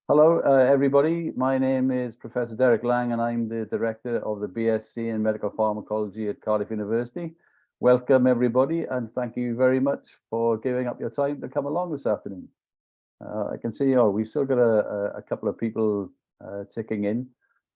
Hello, everybody. My name is Professor Derek Lang, and I'm the Director of the BSc in Medical Pharmacology at Cardiff University. Welcome, everybody, and thank you very much for giving up your time to come along this afternoon. I can see, we've still got a couple of people ticking in.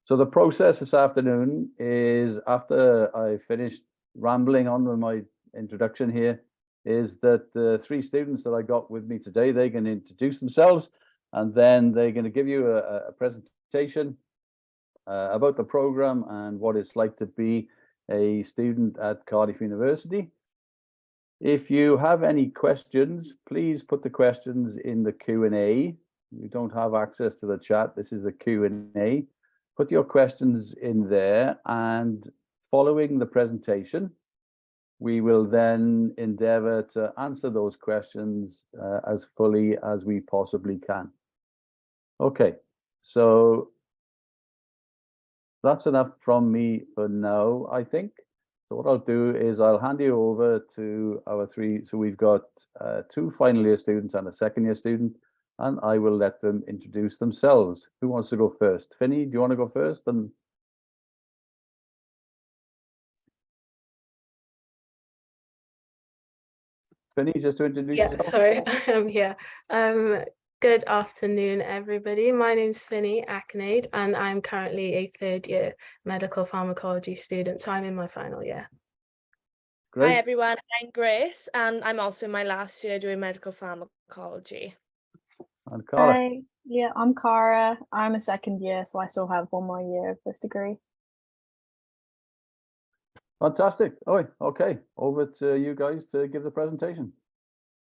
So the process this afternoon is, after I finished rambling on with my introduction here, is that the three students that I got with me today, they can introduce themselves, and then they're going to give you a presentation about the program and what it's like to be a student at Cardiff University. If you have any questions, please put the questions in the Q&A. You don't have access to the chat. This is the Q&A. Put your questions in there, and following the presentation, we will then endeavor to answer those questions as fully as we possibly can. Okay, so that's enough from me for now, I think. So what I'll do is I'll hand you over to our three. So we've got two final year students and a second year student, and I will let them introduce themselves. Who wants to go first? Finney, do you want to go first? And Finney, just to introduce yourself. Sorry, I'm here. Good afternoon, everybody. My name's Finney Akinade, and I'm currently a third year medical pharmacology student, so I'm in my final year. Great. Hi, everyone. I'm Grace, and I'm also in my last year doing medical pharmacology. And Cara. Hi, yeah, I'm Cara. I'm a second year, so I still have one more year of this degree. Fantastic. Oh, okay. Over to you guys to give the presentation.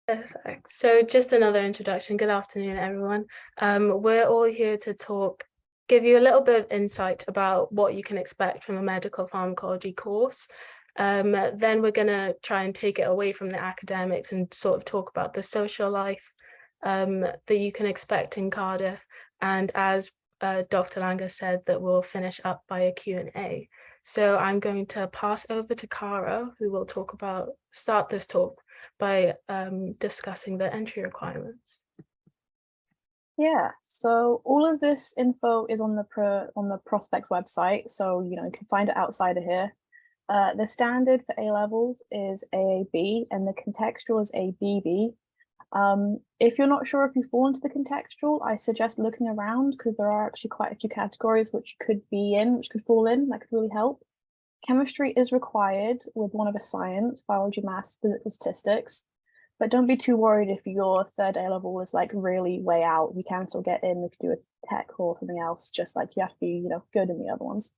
Perfect. So just another introduction. Good afternoon, everyone. We're all here to give you a little bit of insight about what you can expect from a medical pharmacology course. Then we're going to try and take it away from the academics and sort of talk about the social life that you can expect in Cardiff. And as Dr. Langer said, that we'll finish up by a Q&A. So I'm going to pass over to Cara, who will start this talk by discussing the entry requirements. Yeah, so all of this info is on the Prospects website, so you can find it outside of here. The standard for A-levels is AAB, and the contextual is ABB. If you're not sure if you fall into the contextual, I suggest looking around, because there are actually quite a few categories which could fall in, that could really help. Chemistry is required with one of a science, biology, maths, physics, statistics, but don't be too worried if your third A-level is like really way out. You can still get in if you do a tech or something else, just like you have to be, good in the other ones.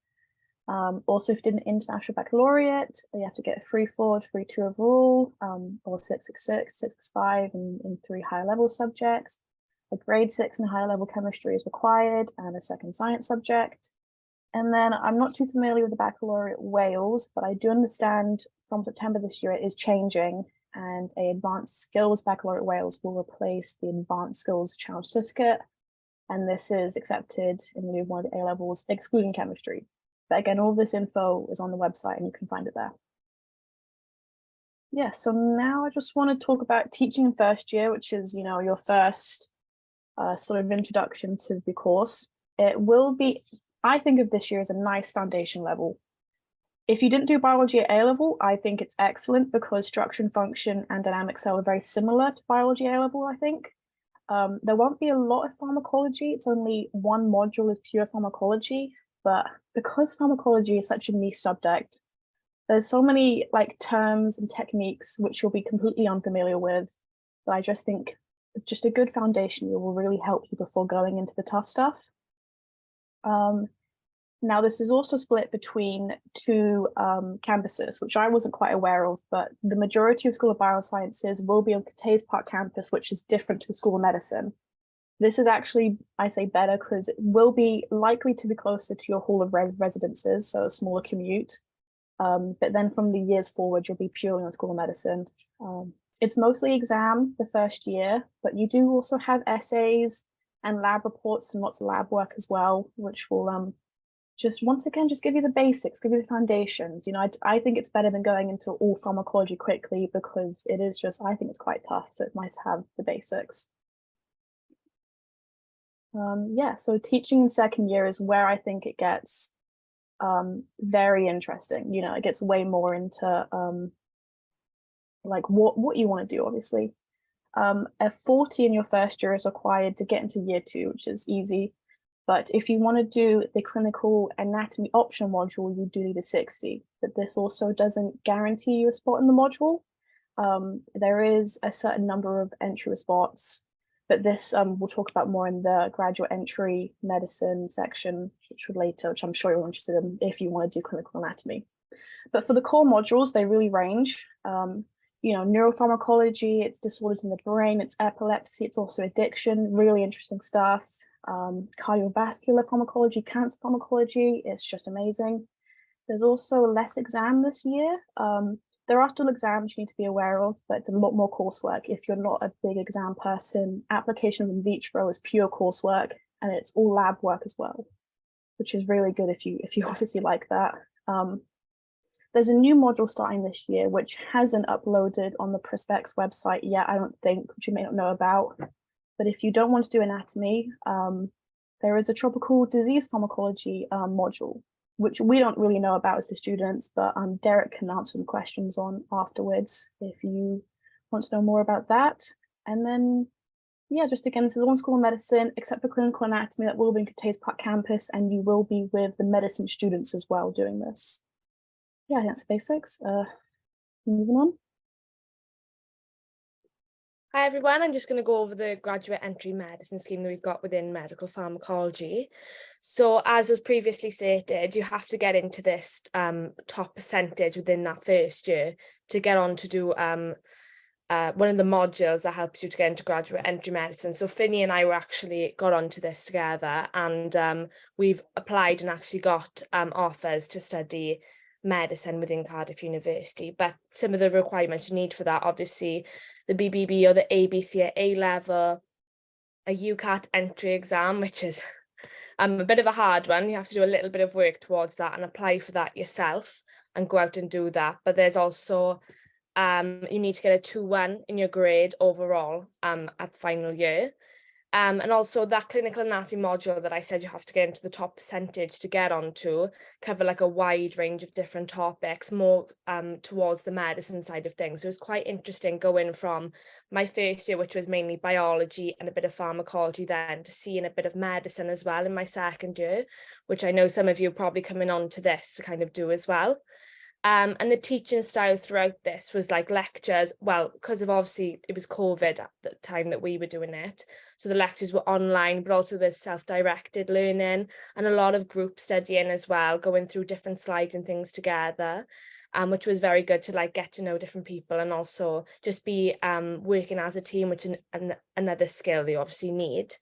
Also, if you did an international baccalaureate, you have to get a 3-4, 3-2 overall, or 666, 665, and 3 higher level subjects. A grade 6 in higher level chemistry is required, and a second science subject. And then I'm not too familiar with the baccalaureate Wales, but I do understand from September this year it is changing, and a advanced skills baccalaureate Wales will replace the advanced skills challenge certificate. And this is accepted in lieu of one of the A-levels, excluding chemistry. But again, all this info is on the website and you can find it there. Yeah, so now I just want to talk about teaching in first year, which is, your first sort of introduction to the course. It will be, I think of this year as a nice foundation level. If you didn't do biology at A-level, I think it's excellent because structure and function and dynamic cell are very similar to biology A-level, I think. There won't be a lot of pharmacology. It's only one module is pure pharmacology. But because pharmacology is such a niche subject, there's so many terms and techniques which you'll be completely unfamiliar with, that I just think just a good foundation will really help you before going into the tough stuff. Now, this is also split between 2 campuses, which I wasn't quite aware of, but the majority of School of Biosciences will be on Cathays Park campus, which is different to the School of Medicine. This is actually, I say, better because it will be likely to be closer to your hall of residences, so a smaller commute. But then from the years forward, you'll be purely on School of Medicine. It's mostly exam the first year, but you do also have essays and lab reports and lots of lab work as well, which will just give you the basics, give you the foundations. I think it's better than going into all pharmacology quickly, because I think it's quite tough. So it's nice to have the basics. Yeah, so teaching in second year is where I think it gets very interesting. You know, it gets way more into like what you want to do, obviously. A 40 in your first year is required to get into year 2, which is easy. But if you want to do the clinical anatomy optional module, you do need a 60. But this also doesn't guarantee you a spot in the module. There is a certain number of entry spots, but this we'll talk about more in the graduate entry medicine section, which I'm sure you're interested in if you want to do clinical anatomy. But for the core modules, they really range. You know, neuropharmacology, it's disorders in the brain, it's epilepsy, it's also addiction, really interesting stuff. Cardiovascular pharmacology, cancer pharmacology, it's just amazing. There's also less exam this year. There are still exams you need to be aware of, but it's a lot more coursework. If you're not a big exam person, application of in vitro is pure coursework, and it's all lab work as well, which is really good if you obviously like that. There's a new module starting this year, which hasn't uploaded on the Prospects website yet, I don't think, which you may not know about. But if you don't want to do anatomy, there is a tropical disease pharmacology module, which we don't really know about as the students, but Derek can answer some questions on afterwards if you want to know more about that. And then, yeah, just again, this is one school of medicine, except for clinical anatomy, that will be in Catays Park campus, and you will be with the medicine students as well doing this. Yeah, I think that's the basics. Moving on. Hi everyone, I'm just going to go over the graduate entry medicine scheme that we've got within medical pharmacology. So as was previously stated, you have to get into this top percentage within that first year to get on to do one of the modules that helps you to get into graduate entry medicine. So Finny and I got onto this together, and we've applied and actually got offers to study medicine within Cardiff University. But some of the requirements you need for that, obviously the BBB or the ABC at A level, a UCAT entry exam, which is a bit of a hard one. You have to do a little bit of work towards that and apply for that yourself and go out and do that. But there's also you need to get a 2-1 in your grade overall at final year. And also that clinical anatomy module that I said you have to get into the top percentage to get onto, cover like a wide range of different topics, more towards the medicine side of things. So it's quite interesting going from my first year, which was mainly biology and a bit of pharmacology, then to seeing a bit of medicine as well in my second year, which I know some of you are probably coming on to this to kind of do as well. And the teaching style throughout this was like lectures, well, because of obviously it was COVID at the time that we were doing it. So the lectures were online, but also there's self-directed learning and a lot of group studying as well, going through different slides and things together, which was very good to like get to know different people and also just be working as a team, which is another skill you obviously need.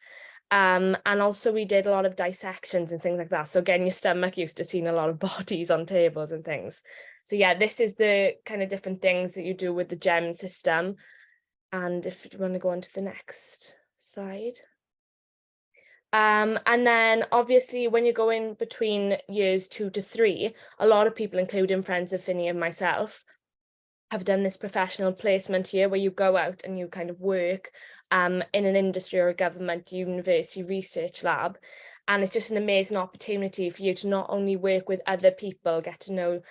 And also we did a lot of dissections and things like that. So again, your stomach used to seeing a lot of bodies on tables and things. So yeah, this is the kind of different things that you do with the GEM system. And if you want to go on to the next slide. And then obviously when you're going between years 2 to 3, a lot of people, including friends of Finny and myself, have done this professional placement here where you go out and you kind of work in an industry or a government university research lab. And it's just an amazing opportunity for you to not only work with other people, get to know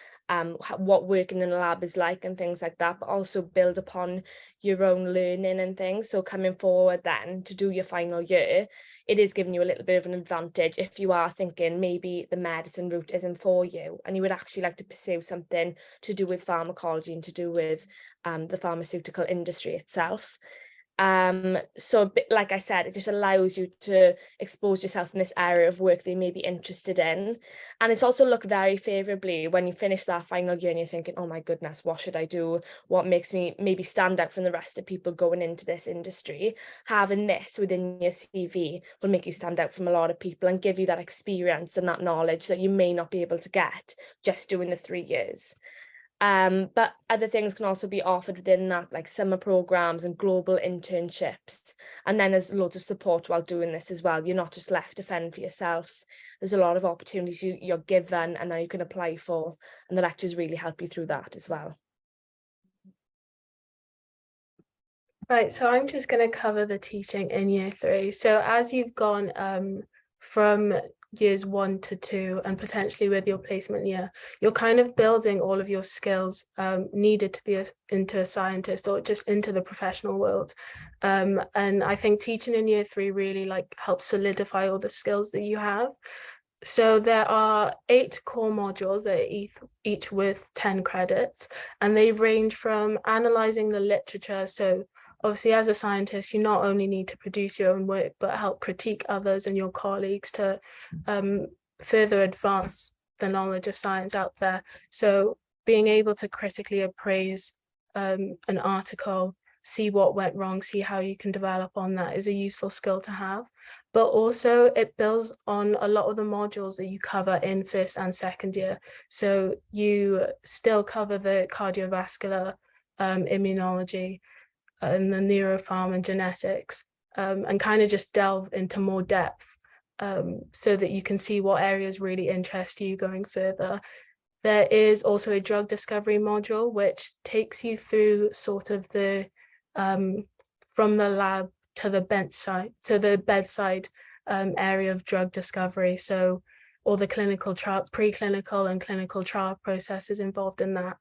what working in a lab is like and things like that, but also build upon your own learning and things. So coming forward then to do your final year, it is giving you a little bit of an advantage if you are thinking maybe the medicine route isn't for you and you would actually like to pursue something to do with pharmacology and to do with the pharmaceutical industry itself. So like I said, it just allows you to expose yourself in this area of work that you may be interested in. And it's also looked very favourably when you finish that final year and you're thinking, oh my goodness, what should I do? What makes me maybe stand out from the rest of people going into this industry? Having this within your CV will make you stand out from a lot of people and give you that experience and that knowledge that you may not be able to get just doing the 3 years. But other things can also be offered within that, like summer programs and global internships. And then there's loads of support while doing this as well. You're not just left to fend for yourself. There's a lot of opportunities you're given and that you can apply for. And the lectures really help you through that as well. Right, so I'm just going to cover the teaching in year 3. So as you've gone from years 1 to 2 and potentially with your placement year, you're kind of building all of your skills needed to be into a scientist or just into the professional world. And I think teaching in year 3 really like helps solidify all the skills that you have. So there are 8 core modules that are each with 10 credits, and they range from analyzing the literature. So obviously, as a scientist, you not only need to produce your own work, but help critique others and your colleagues to further advance the knowledge of science out there. So being able to critically appraise an article, see what went wrong, see how you can develop on that is a useful skill to have. But also it builds on a lot of the modules that you cover in 1st and 2nd year. So you still cover the cardiovascular, immunology, and the neuropharm and genetics, and kind of just delve into more depth so that you can see what areas really interest you going further. There is also a drug discovery module, which takes you through sort of the from the lab to the bedside area of drug discovery. So all the clinical trial, preclinical and clinical trial processes involved in that.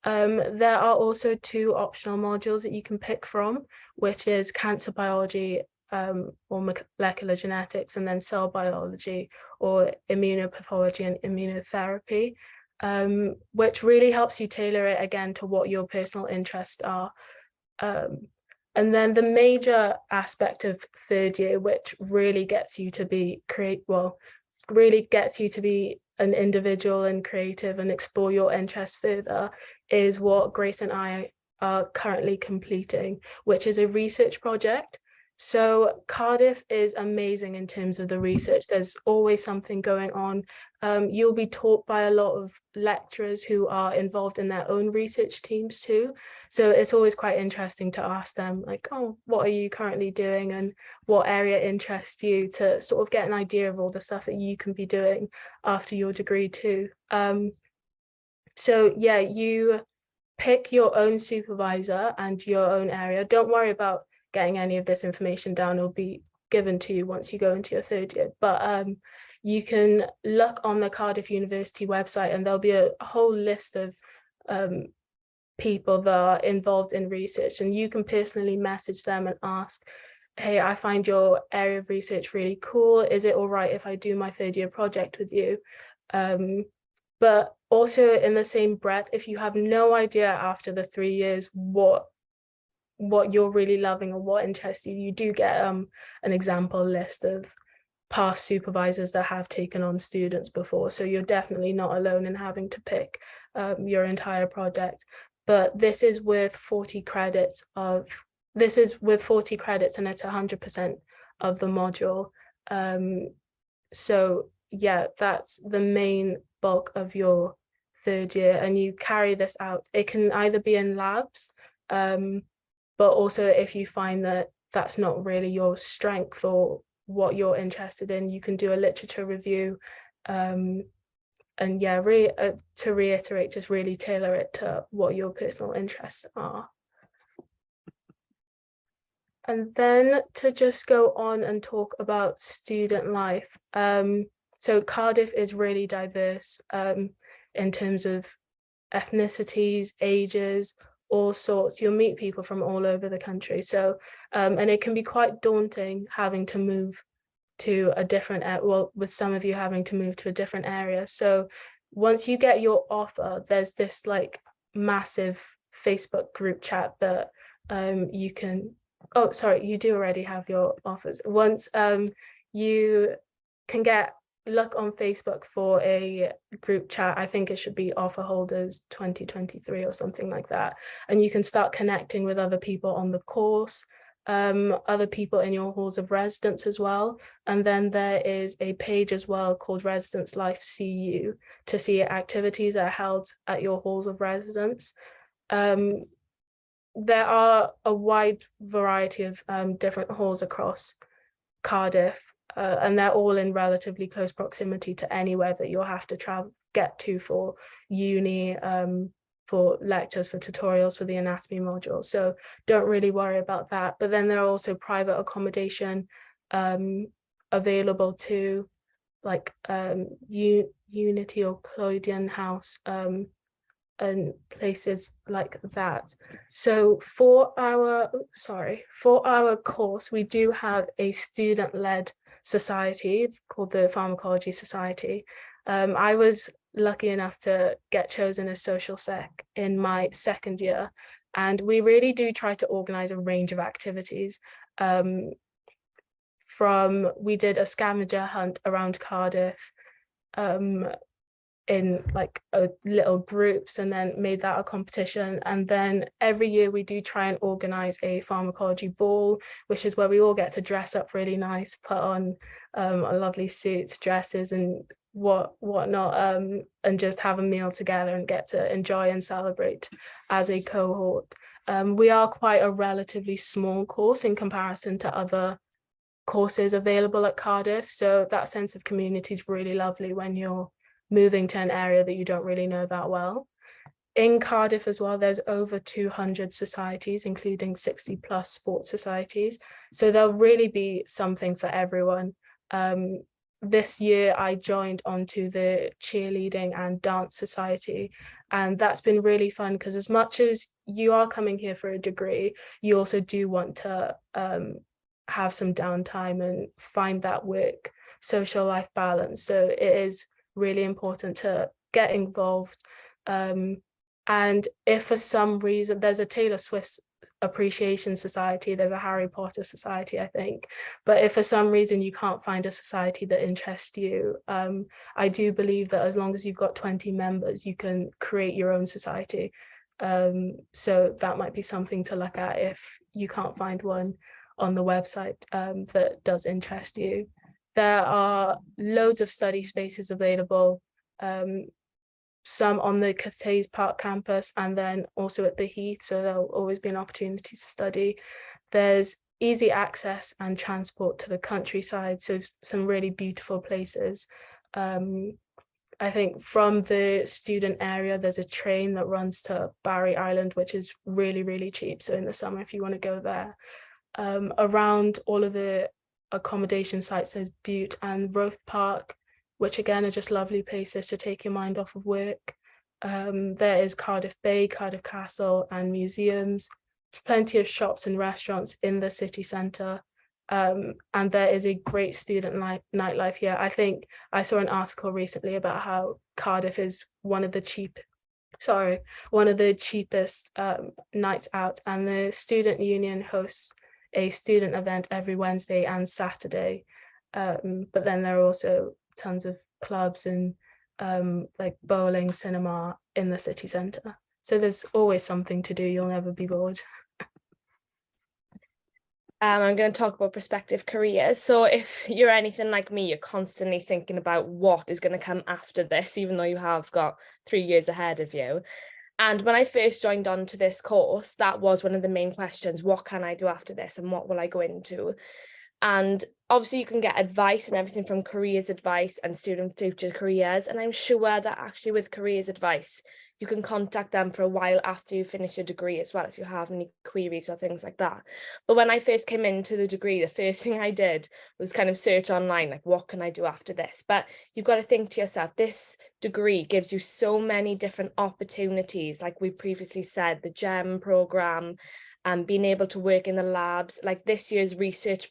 There are also 2 optional modules that you can pick from, which is cancer biology or molecular genetics, and then cell biology or immunopathology and immunotherapy, which really helps you tailor it again to what your personal interests are. And then the major aspect of 3rd year, which really gets you to be really gets you to be an individual and creative and explore your interests further, is what Grace and I are currently completing, which is a research project. So Cardiff is amazing in terms of the research. There's always something going on. You'll be taught by a lot of lecturers who are involved in their own research teams too. So it's always quite interesting to ask them like, oh, what are you currently doing and what area interests you, to sort of get an idea of all the stuff that you can be doing after your degree too. So yeah, you pick your own supervisor and your own area. Don't worry about getting any of this information down. It'll be given to you once you go into your 3rd year. But you can look on the Cardiff University website and there'll be a whole list of people that are involved in research, and you can personally message them and ask, hey, I find your area of research really cool. Is it all right if I do my 3rd year project with you? But also in the same breath, if you have no idea after the 3 years what you're really loving or what interests you, you do get an example list of past supervisors that have taken on students before. So you're definitely not alone in having to pick your entire project. But this is with 40 credits and it's 100% of the module. So yeah, that's the main bulk of your 3rd year, and you carry this out. It can either be in labs, but also if you find that that's not really your strength or what you're interested in, you can do a literature review. And yeah, to reiterate, just really tailor it to what your personal interests are. And then to just go on and talk about student life. So Cardiff is really diverse in terms of ethnicities, ages, all sorts. You'll meet people from all over the country. So, and it can be quite daunting having to move to a different, with some of you having to move to a different area. So once you get your offer, there's this like massive Facebook group chat that you can, oh, sorry, you do already have your offers. Once you can look on Facebook for a group chat. I think it should be Offer Holders 2023 or something like that. And you can start connecting with other people on the course, other people in your halls of residence as well. And then there is a page as well called Residence Life CU to see activities that are held at your halls of residence. There are a wide variety of different halls across Cardiff, and they're all in relatively close proximity to anywhere that you'll have to get to for uni, for lectures, for tutorials for the anatomy module. So don't really worry about that. But then there are also private accommodation available too, like Unity or Clodion House, and places like that. So for our course, we do have a student-led society called the Pharmacology Society. I was lucky enough to get chosen as social sec in my second year, and we really do try to organize a range of activities. We did a scavenger hunt around Cardiff in like little groups, and then made that a competition. And then every year we do try and organize a pharmacology ball, which is where we all get to dress up really nice, put on lovely suits, dresses, and whatnot, and just have a meal together and get to enjoy and celebrate as a cohort. We are quite a relatively small course in comparison to other courses available at Cardiff, so that sense of community is really lovely when you're moving to an area that you don't really know that well. In Cardiff as well, there's over 200 societies, including 60 plus sports societies. So there'll really be something for everyone. This year I joined onto the cheerleading and dance society, and that's been really fun because as much as you are coming here for a degree, you also do want to have some downtime and find that work social life balance. So it is really important to get involved, and if for some reason there's a Taylor Swift appreciation society, there's a Harry Potter society, I think, but if for some reason you can't find a society that interests you, I do believe that as long as you've got 20 members you can create your own society, so that might be something to look at if you can't find one on the website that does interest you. There are loads of study spaces available, some on the Cathays Park campus and then also at the Heath, so there'll always be an opportunity to study. There's easy access and transport to the countryside, so some really beautiful places. I think from the student area, there's a train that runs to Barry Island, which is really, really cheap. So in the summer, if you want to go there. Around all of the accommodation sites, there's Butte and Roath Park, which again are just lovely places to take your mind off of work. There is Cardiff Bay, Cardiff Castle, and museums. Plenty of shops and restaurants in the city centre, and there is a great student nightlife here. I think I saw an article recently about how Cardiff is one of the cheapest nights out, and the student union hosts a student event every Wednesday and Saturday, but then there are also tons of clubs and like bowling, cinema in the city centre, so there's always something to do. You'll never be bored. I'm going to talk about prospective careers. So if you're anything like me, you're constantly thinking about what is going to come after this, even though you have got 3 years ahead of you. And when I first joined on to this course, that was one of the main questions: what can I do after this and what will I go into? And obviously you can get advice and everything from careers advice and student future careers. And I'm sure that actually with careers advice, you can contact them for a while after you finish your degree as well, if you have any queries or things like that. But when I first came into the degree, the first thing I did was kind of search online, like, what can I do after this? But you've got to think to yourself, this degree gives you so many different opportunities. Like we previously said, the GEM program, and being able to work in the labs. Like this year's research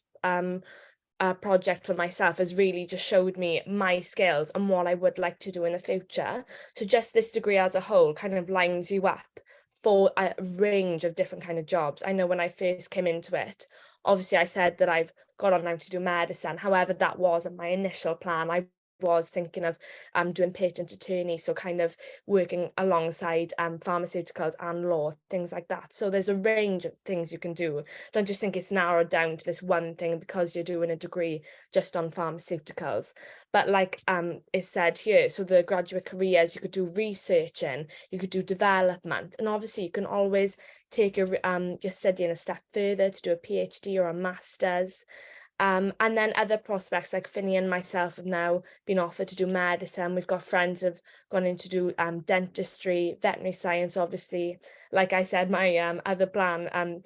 project for myself has really just showed me my skills and what I would like to do in the future. So just this degree as a whole kind of lines you up for a range of different kind of jobs. I know when I first came into it, obviously I said that I've got on now to do medicine. However, that wasn't my initial plan. I was thinking of doing patent attorney, so kind of working alongside pharmaceuticals and law, things like that. So there's a range of things you can do. Don't just think it's narrowed down to this one thing because you're doing a degree just on pharmaceuticals. But like is said here, so the graduate careers, you could do researching, you could do development, and obviously you can always take your studying a step further to do a PhD or a master's. And then other prospects like Finny and myself have now been offered to do medicine. We've got friends who've gone in to do dentistry, veterinary science, obviously. Like I said, my other plan,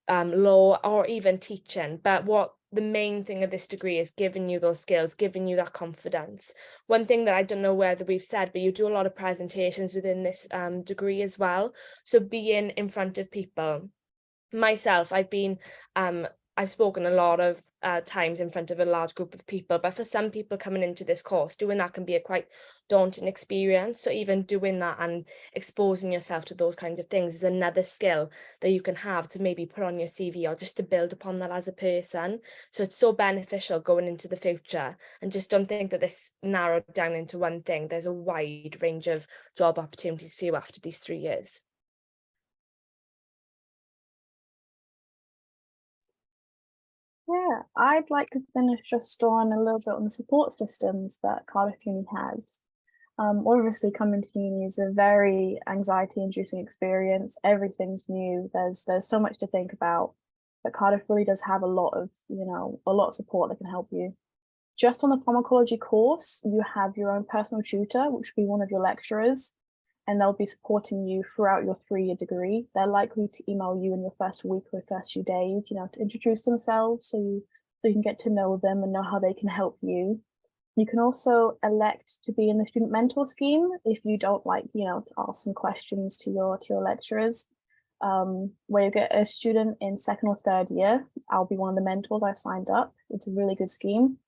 law, or even teaching. But what the main thing of this degree is giving you those skills, giving you that confidence. One thing that I don't know whether we've said, but you do a lot of presentations within this degree as well. So being in front of people. Myself, I've spoken a lot of times in front of a large group of people, but for some people coming into this course, doing that can be a quite daunting experience. So even doing that and exposing yourself to those kinds of things is another skill that you can have to maybe put on your CV or just to build upon that as a person. So it's so beneficial going into the future, and just don't think that this narrowed down into one thing. There's a wide range of job opportunities for you after these 3 years. Yeah, I'd like to finish just on a little bit on the support systems that Cardiff Uni has. Obviously, coming to uni is a very anxiety-inducing experience. Everything's new. There's so much to think about, but Cardiff really does have a lot of support that can help you. Just on the pharmacology course, you have your own personal tutor, which will be one of your lecturers, and they'll be supporting you throughout your 3-year degree. They're likely to email you in your first week or first few days, to introduce themselves so you can get to know them and know how they can help you. You can also elect to be in the student mentor scheme if you don't like, to ask some questions to your lecturers. Where you get a student in 2nd or 3rd year, I'll be one of the mentors. I've signed up. It's a really good scheme.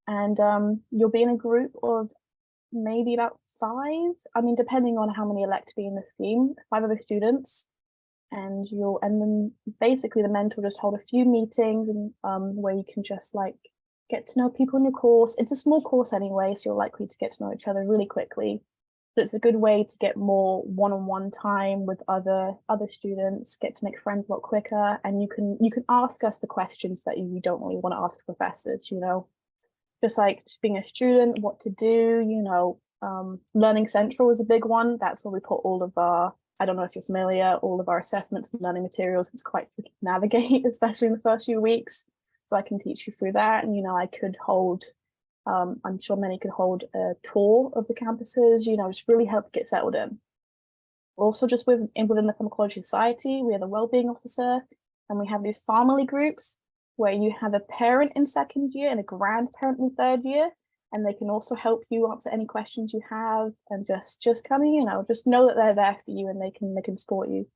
And you'll be in a group of maybe about 5, depending on how many elect to be in the scheme, 5 other students, and then basically the mentor just hold a few meetings and where you can just get to know people in your course. It's a small course anyway, so you're likely to get to know each other really quickly. But it's a good way to get more one-on-one time with other students, get to make friends a lot quicker, and you can ask us the questions that you don't really want to ask professors, just being a student, what to do, Learning Central is a big one. That's where we put all of our, I don't know if you're familiar, all of our assessments and learning materials. It's quite tricky to navigate, especially in the first few weeks. So I can teach you through that. And, I could hold, I'm sure many could hold a tour of the campuses, just really help get settled in. Also, just within the Pharmacology Society, we have a wellbeing officer, and we have these family groups where you have a parent in 2nd year and a grandparent in 3rd year. And they can also help you answer any questions you have, and just kind of, just know that they're there for you and they can support you.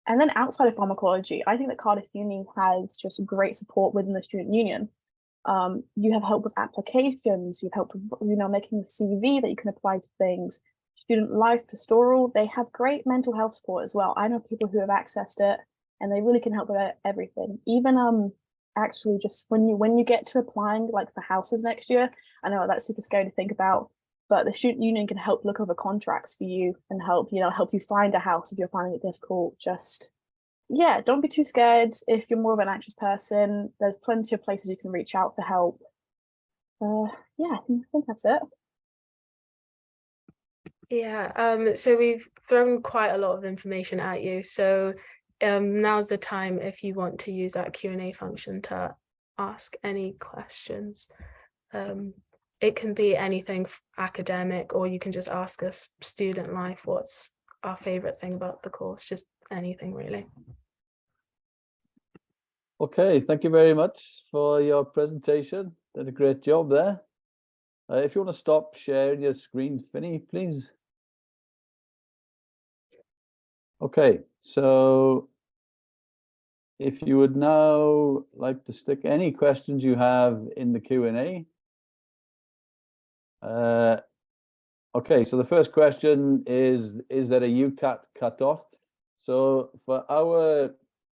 And then outside of pharmacology, I think that Cardiff Uni has just great support within the student union. You have help with applications, you've helped with, making a CV that you can apply to things, student life, pastoral. They have great mental health support as well. I know people who have accessed it and they really can help with everything. Even actually just when you get to applying for houses next year, I know that's super scary to think about, but the student union can help look over contracts for you and help you find a house if you're finding it difficult. Just don't be too scared. If you're more of an anxious person, there's plenty of places you can reach out for help. I think that's it. Yeah, so we've thrown quite a lot of information at you, so now's the time if you want to use that Q&A function to ask any questions. It can be anything academic, or you can just ask us student life, what's our favorite thing about the course, just anything really. Okay, thank you very much for your presentation. Did a great job there. If you want to stop sharing your screen, Finny, please. Okay, so if you would now like to stick any questions you have in the Q&A. Okay, so the first question is there a UCAT cutoff? So for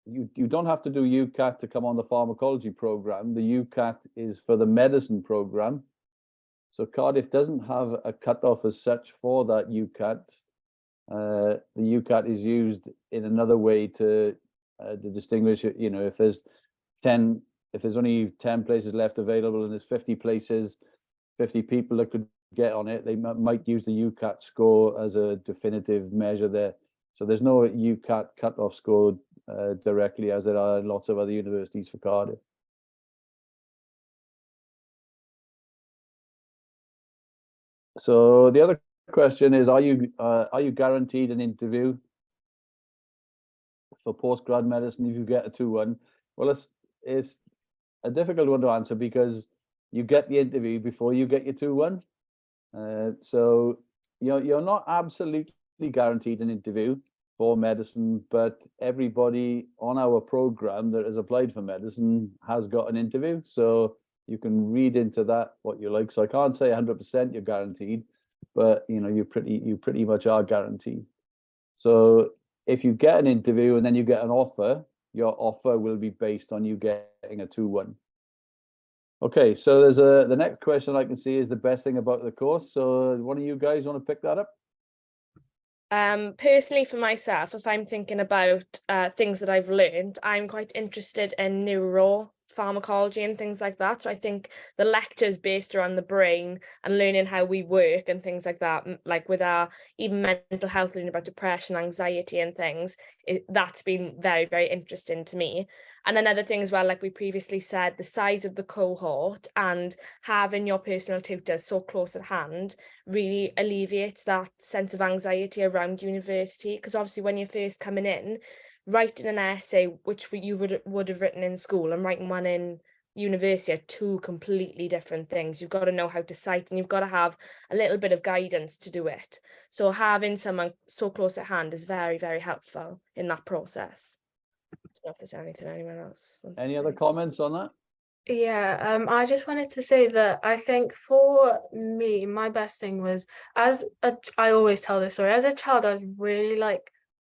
you don't have to do UCAT to come on the pharmacology program. The UCAT is for the medicine program. So Cardiff doesn't have a cutoff as such for that UCAT. The UCAT is used in another way to distinguish, if there's only 10 places left available and there's 50 places, 50 people that could get on it, they might use the UCAT score as a definitive measure there. So there's no UCAT cutoff score directly, as there are lots of other universities for Cardiff. So the other question is, are you guaranteed an interview for postgrad medicine if you get a 2-1? Well, it's a difficult one to answer because you get the interview before you get your 2-1. So you're not absolutely guaranteed an interview for medicine, but everybody on our program that has applied for medicine has got an interview. So you can read into that what you like. So I can't say 100% you're guaranteed, but you pretty much are guaranteed. So if you get an interview and then you get an offer, your offer will be based on you getting a 2-1. Okay, so there's the next question I can see is the best thing about the course. So one of you guys want to pick that up? Personally, for myself, if I'm thinking about things that I've learned, I'm quite interested in neuropharmacology and things like that. So I think the lectures based around the brain and learning how we work and things like that, like with our even mental health, learning about depression, anxiety and things, that's been very, very interesting to me. And another thing as well, like we previously said, the size of the cohort and having your personal tutors so close at hand really alleviates that sense of anxiety around university. Because obviously when you're first coming in, writing an essay, which you would have written in school, and writing one in university are two completely different things. You've got to know how to cite and you've got to have a little bit of guidance to do it. So having someone so close at hand is very, very helpful in that process. I don't know if there's anything anyone else wants to Any say. other comments on that? Yeah, I just wanted to say that I think for me, my best thing was, I always tell this story, as a child, I was really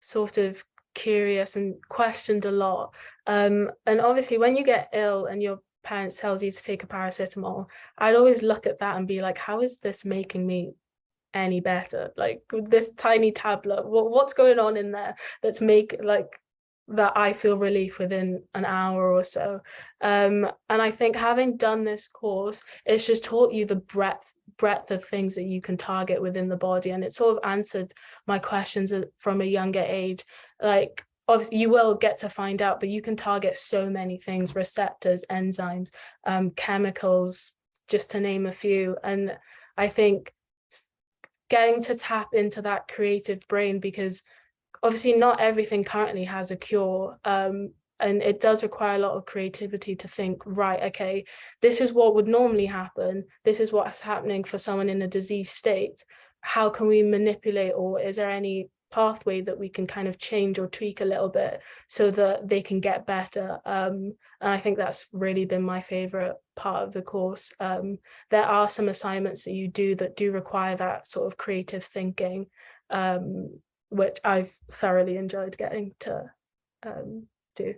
sort of curious and questioned a lot. And obviously when you get ill and your parents tells you to take a paracetamol, I'd always look at that and be like, how is this making me any better? Like this tiny tablet, what's going on in there that's that I feel relief within an hour or so. And I think having done this course, it's just taught you the breadth of things that you can target within the body, and it sort of answered my questions from a younger age. Like obviously you will get to find out, but you can target so many things: receptors, enzymes, chemicals, just to name a few. And I think getting to tap into that creative brain, because obviously not everything currently has a cure, and it does require a lot of creativity to think, right, okay, this is what would normally happen, this is what's happening for someone in a disease state, how can we manipulate, or is there any pathway that we can kind of change or tweak a little bit so that they can get better. And I think that's really been my favorite part of the course. There are some assignments that you do that do require that sort of creative thinking, which I've thoroughly enjoyed getting to do.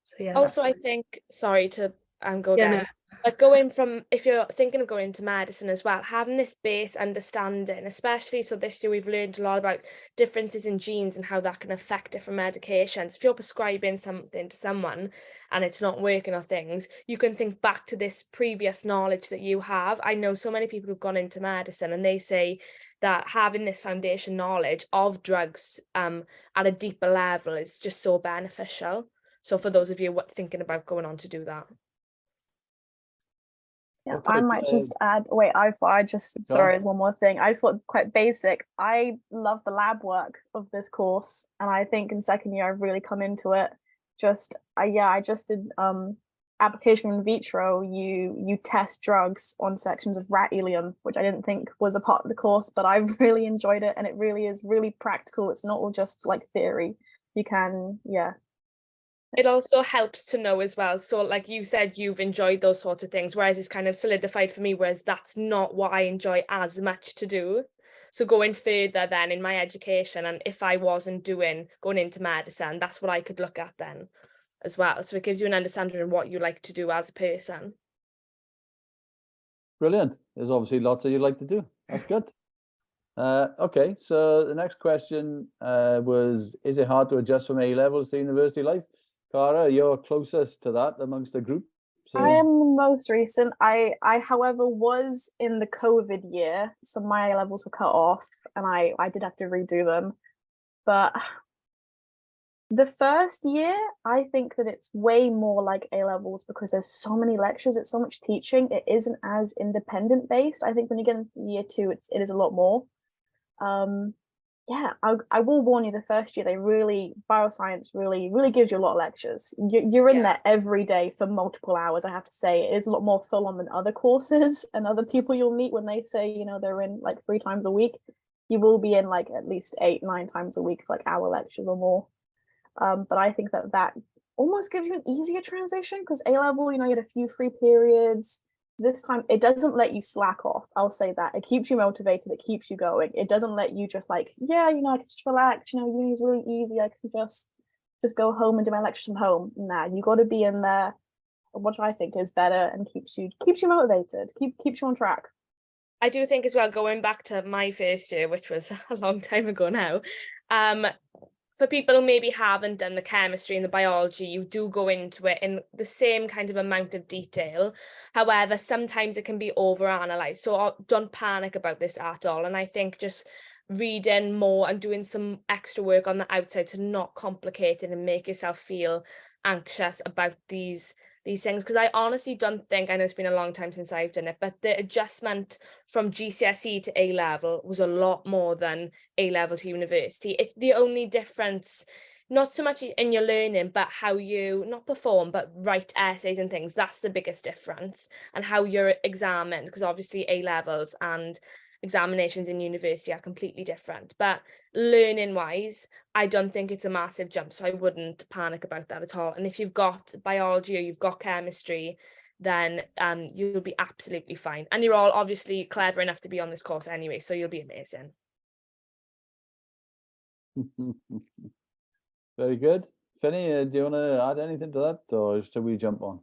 So yeah. Also, I think, sorry to go Yeah, down. no. Like going from, if you're thinking of going into medicine as well, having this base understanding, especially so this year we've learned a lot about differences in genes and how that can affect different medications. If you're prescribing something to someone and it's not working or things, you can think back to this previous knowledge that you have. I know so many people who've gone into medicine and they say that having this foundation knowledge of drugs at a deeper level is just so beneficial. So for those of you thinking about going on to do that. Yeah, Okay, I might just add, wait, sorry, there's one more thing. I thought quite basic. I love the lab work of this course. And I think in second year, I've really come into it. I just did application in vitro. You test drugs on sections of rat ileum, which I didn't think was a part of the course, but I've really enjoyed it. And it really is really practical. It's not all just like theory. You can, yeah. It also helps to know as well. So like you said, you've enjoyed those sorts of things, whereas it's kind of solidified for me, whereas that's not what I enjoy as much to do. So going further then in my education, and if I wasn't going into medicine, that's what I could look at then as well. So it gives you an understanding of what you like to do as a person. Brilliant. There's obviously lots that you'd like to do. That's good. Okay, so the next question was, is it hard to adjust from A levels to university life? Cara, you're closest to that amongst the group. So I am the most recent. I however was in the COVID year, so my A levels were cut off and I did have to redo them. But The first year, I think that it's way more like A levels because there's so many lectures, it's so much teaching. It isn't as independent based. I think when you get into year 2, it is a lot more. Yeah, I will warn you, the first year bioscience really gives you a lot of lectures. You're in there every day for multiple hours. I have to say, it is a lot more full on than other courses and other people you'll meet when they say, you know, they're in like 3 times a week. You will be in like at least 8-9 times a week for like hour lectures or more. But I think that almost gives you an easier transition because A level, you know, you had a few free periods. This time, it doesn't let you slack off. I'll say that. It keeps you motivated. It keeps you going. It doesn't let you just like, yeah, you know, I can just relax. You know, uni is really easy. I can just go home and do my lectures from home. Nah, you got to be in there, which I think is better and keeps you motivated. Keeps you on track. I do think as well, going back to my first year, which was a long time ago now, for people who maybe haven't done the chemistry and the biology, you do go into it in the same kind of amount of detail. However, sometimes it can be overanalyzed. So don't panic about this at all. And I think just reading more and doing some extra work on the outside to not complicate it and make yourself feel anxious about these things, because I honestly don't think, I know it's been a long time since I've done it, but the adjustment from GCSE to A level was a lot more than A level to university. It's the only difference, not so much in your learning, but how you not perform, but write essays and things. That's the biggest difference, and how you're examined, because obviously A levels and examinations in university are completely different. But learning wise, I don't think it's a massive jump, so I wouldn't panic about that at all. And if you've got biology or you've got chemistry, then you'll be absolutely fine. And you're all obviously clever enough to be on this course anyway, so you'll be amazing. Very good. Finny, do you want to add anything to that, or should we jump on?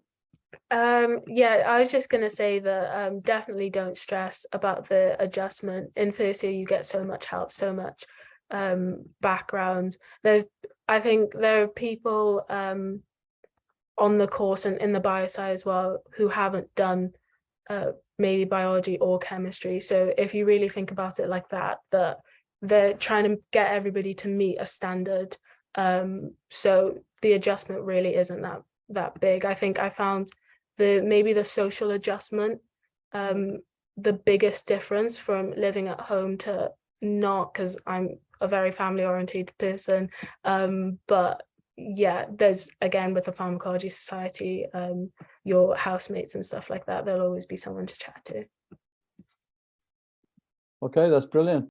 Yeah, I was just going to say that definitely don't stress about the adjustment. In first year, you get so much help, so much background. I think there are people on the course and in the biosci as well who haven't done maybe biology or chemistry. So if you really think about it like that they're trying to get everybody to meet a standard. So the adjustment really isn't that big. I think I found maybe the social adjustment the biggest difference from living at home to not, because I'm a very family oriented person, but yeah, there's, again, with the Pharmacology Society, your housemates and stuff like that, there'll always be someone to chat to. Okay, that's brilliant.